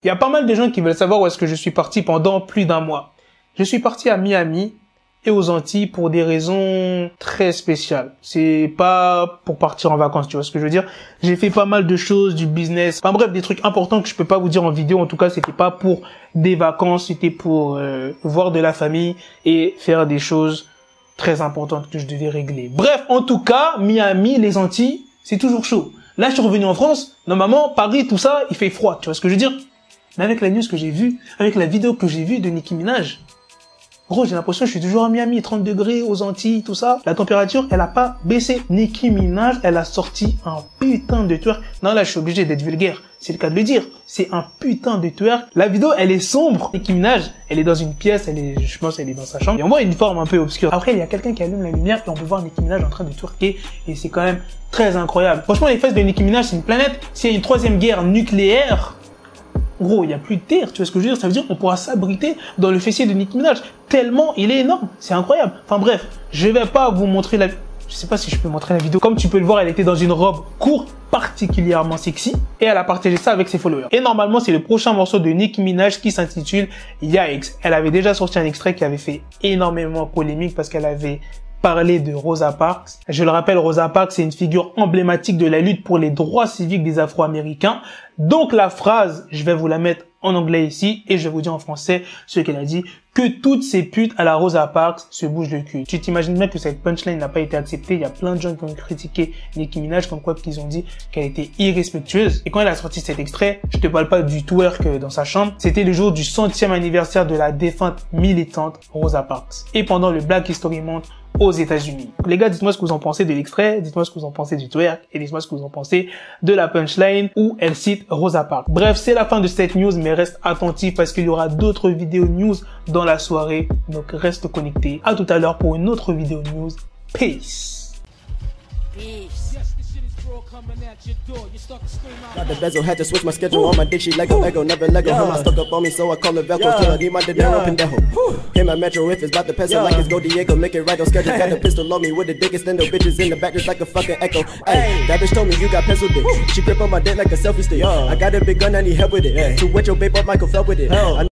Il y a pas mal de gens qui veulent savoir où est-ce que je suis parti pendant plus d'un mois. Je suis parti à Miami et aux Antilles pour des raisons très spéciales. C'est pas pour partir en vacances, tu vois ce que je veux dire. J'ai fait pas mal de choses, du business, enfin bref, des trucs importants que je peux pas vous dire en vidéo. En tout cas, c'était pas pour des vacances, c'était pour voir de la famille et faire des choses très importantes que je devais régler. Bref, en tout cas, Miami, les Antilles, c'est toujours chaud. Là, je suis revenu en France. Normalement, Paris, tout ça, il fait froid, tu vois ce que je veux dire. Mais avec la news que j'ai vue, avec la vidéo que j'ai vue de Nicki Minaj, gros, j'ai l'impression que je suis toujours à Miami, 30 degrés, aux Antilles, tout ça. La température, elle a pas baissé. Nicki Minaj, elle a sorti un putain de twerk. Non, là, je suis obligé d'être vulgaire. C'est le cas de le dire. C'est un putain de twerk. La vidéo, elle est sombre. Nicki Minaj, elle est dans une pièce, je pense, elle est dans sa chambre. Et on voit une forme un peu obscure. Après, il y a quelqu'un qui allume la lumière et on peut voir Nicki Minaj en train de twerker. Et c'est quand même très incroyable. Franchement, les fesses de Nicki Minaj, c'est une planète. S'il y a une troisième guerre nucléaire, gros, il n'y a plus de terre, tu vois ce que je veux dire? Ça veut dire qu'on pourra s'abriter dans le fessier de Nicki Minaj. Tellement il est énorme. C'est incroyable. Enfin bref, je vais pas vous montrer la... Je sais pas si je peux montrer la vidéo. Comme tu peux le voir, elle était dans une robe courte, particulièrement sexy. Et elle a partagé ça avec ses followers. Et normalement, c'est le prochain morceau de Nicki Minaj qui s'intitule Yikes. Elle avait déjà sorti un extrait qui avait fait énormément polémique parce qu'elle avait parler de Rosa Parks. Je le rappelle, Rosa Parks, c'est une figure emblématique de la lutte pour les droits civiques des Afro-Américains. Donc la phrase, je vais vous la mettre en anglais ici et je vais vous dire en français ce qu'elle a dit. Que toutes ces putes à la Rosa Parks se bougent le cul. Tu t'imagines bien que cette punchline n'a pas été acceptée. Il y a plein de gens qui ont critiqué Nicki Minaj comme quoi qu'ils ont dit qu'elle était irrespectueuse. Et quand elle a sorti cet extrait, je te parle pas du twerk dans sa chambre. C'était le jour du 100e anniversaire de la défunte militante Rosa Parks. Et pendant le Black History Month aux États-Unis. Les gars, dites-moi ce que vous en pensez de l'extrait, dites-moi ce que vous en pensez du twerk et dites-moi ce que vous en pensez de la punchline où elle cite Rosa Parks. Bref, c'est la fin de cette news, mais reste attentif parce qu'il y aura d'autres vidéos news dans la soirée. Donc reste connecté. À tout à l'heure pour une autre vidéo news. Peace. Got the bezel, had to switch my schedule. On my dick, she Lego, never Lego. Her stuck up on me, so I call it Velcro. Till I need my dinero pendejo. Hit my metro if it's about the peso, like it's Go Diego. Make it right on schedule. Got the pistol on me with the dick extendo. Bitches in the back just like a fucking echo. Hey, that bitch told me you got pencil dick. She grip on my dick like a selfie stick. I got a big gun, I need help with it. To wet your babe up, Michael fell with it.